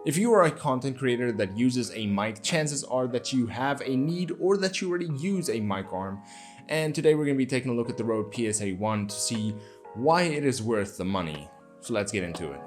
If you are a content creator that uses a mic, chances are that you have a need or that you already use a mic arm. And today we're going to be taking a look at the Rode PSA1 to see why it is worth the money. So let's get into it.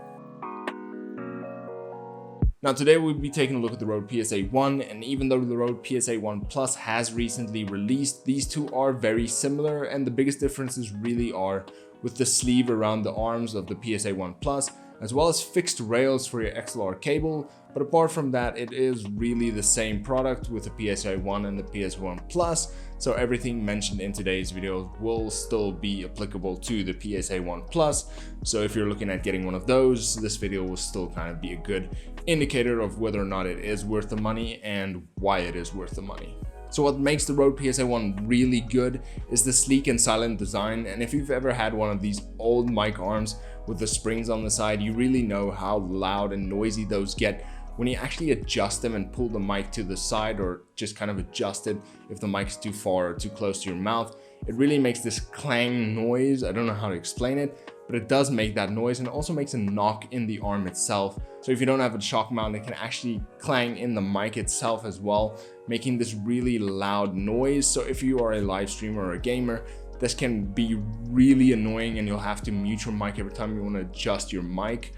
Now today we'll be taking a look at the Rode PSA1, and even though the Rode PSA1 Plus has recently released, these two are very similar, and the biggest differences really are with the sleeve around the arms of the PSA1 Plus, as well as fixed rails for your XLR cable. But apart from that, it is really the same product with the PSA1 and the PSA1 Plus, so everything mentioned in today's video will still be applicable to the PSA1 Plus. So if you're looking at getting one of those, this video will still kind of be a good indicator of whether or not it is worth the money and why it is worth the money. So what makes the Rode PSA1 really good is the sleek and silent design, and if you've ever had one of these old mic arms with the springs on the side, you really know how loud and noisy those get when you actually adjust them and pull the mic to the side, or just kind of adjust it if the mic's too far or too close to your mouth. It really makes this clang noise. I don't know how to explain it, but it does make that noise, and it also makes a knock in the arm itself. So if you don't have a shock mount, it can actually clang in the mic itself as well, making this really loud noise. So if you are a live streamer or a gamer, this can be really annoying, and you'll have to mute your mic every time you want to adjust your mic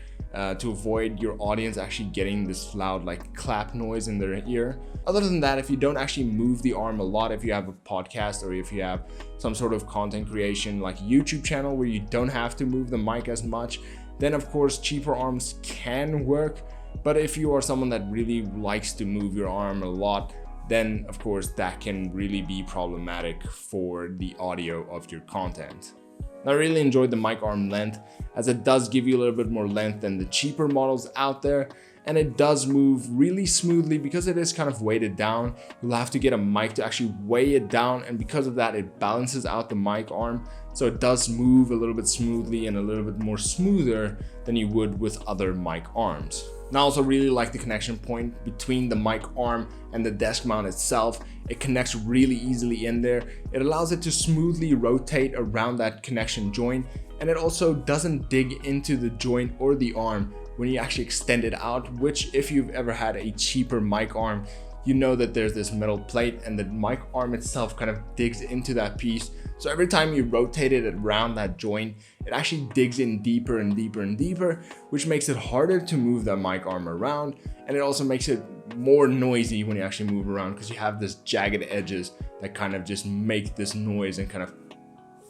to avoid your audience actually getting this loud like clap noise in their ear. Other than that, if you don't actually move the arm a lot, if you have a podcast or if you have some sort of content creation like a YouTube channel where you don't have to move the mic as much, then of course cheaper arms can work. But if you are someone that really likes to move your arm a lot, then of course that can really be problematic for the audio of your content. I really enjoyed the mic arm length, as it does give you a little bit more length than the cheaper models out there, and it does move really smoothly because it is kind of weighted down. You'll have to get a mic to actually weigh it down, and because of that it balances out the mic arm, so it does move a little bit smoothly and a little bit more smoother than you would with other mic arms. And I also really like the connection point between the mic arm and the desk mount itself. It connects really easily in there. It allows it to smoothly rotate around that connection joint, and it also doesn't dig into the joint or the arm when you actually extend it out, which if you've ever had a cheaper mic arm, you know that there's this metal plate and the mic arm itself kind of digs into that piece. So every time you rotate it around that joint, it actually digs in deeper and deeper and deeper, which makes it harder to move that mic arm around. And it also makes it more noisy when you actually move around, because you have this jagged edges that kind of just make this noise and kind of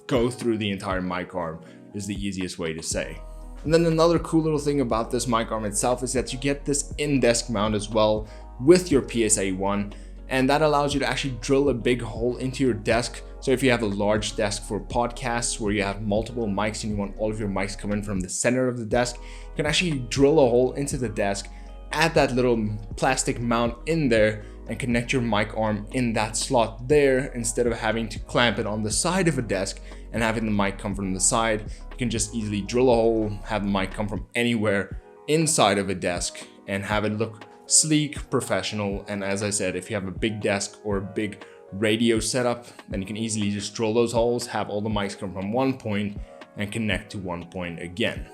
go through the entire mic arm, is the easiest way to say. And then another cool little thing about this mic arm itself is that you get this in-desk mount as well with your PSA1, and that allows you to actually drill a big hole into your desk. So if you have a large desk for podcasts where you have multiple mics and you want all of your mics coming from the center of the desk, you can actually drill a hole into the desk, add that little plastic mount in there, and connect your mic arm in that slot there, instead of having to clamp it on the side of a desk and having the mic come from the side. You can just easily drill a hole, have the mic come from anywhere inside of a desk, and have it look sleek, professional. And as I said, if you have a big desk or a big radio setup, then you can easily just drill those holes, have all the mics come from one point and connect to one point again.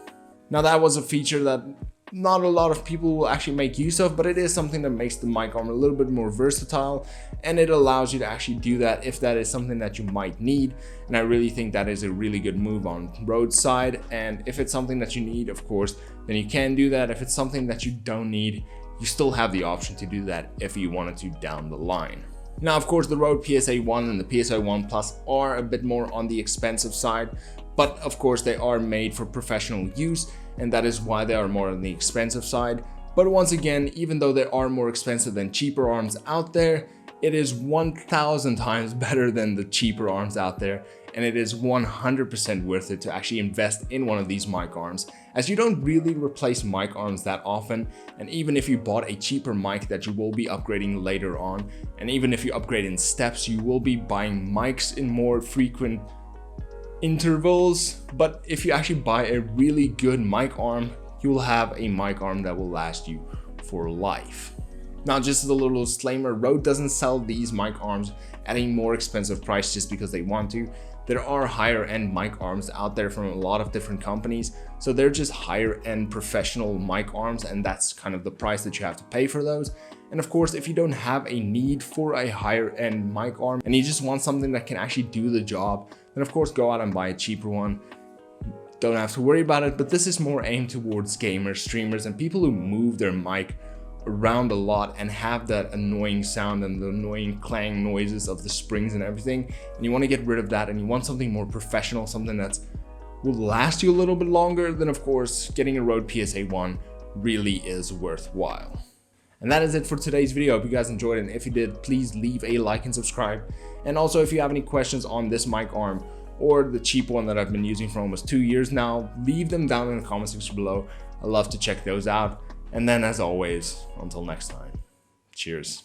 Now that was a feature that not a lot of people will actually make use of, but it is something that makes the mic arm a little bit more versatile, and it allows you to actually do that if that is something that you might need. And I really think that is a really good move on Rode's side. And if it's something that you need, of course, then you can do that. If it's something that you don't need, you still have the option to do that if you wanted to down the line. Now, of course, the Rode PSA1 and the PSA1 Plus are a bit more on the expensive side, but of course they are made for professional use, and that is why they are more on the expensive side. But once again, even though they are more expensive than cheaper arms out there, it is 1,000 times better than the cheaper arms out there, and it is 100% worth it to actually invest in one of these mic arms, as you don't really replace mic arms that often. And even if you bought a cheaper mic that you will be upgrading later on, and even if you upgrade in steps, you will be buying mics in more frequent intervals. But if you actually buy a really good mic arm, you will have a mic arm that will last you for life. Now, just as a little disclaimer, Rode doesn't sell these mic arms at a more expensive price just because they want to. there are higher end mic arms out there from a lot of different companies. So they're just higher end professional mic arms, and that's kind of the price that you have to pay for those. And of course, if you don't have a need for a higher end mic arm and you just want something that can actually do the job, then of course go out and buy a cheaper one. Don't have to worry about it, but this is more aimed towards gamers, streamers, and people who move their mic around a lot and have that annoying sound and the annoying clang noises of the springs and everything, and you want to get rid of that and you want something more professional, something that will last you a little bit longer, then of course getting a Rode PSA1 really is worthwhile. And that is it for today's video. I hope you guys enjoyed it, and if you did, please leave a like and subscribe. And also, if you have any questions on this mic arm or the cheap one that I've been using for almost 2 years now, leave them down in the comment section below. I love to check those out. And then as always, until next time, cheers.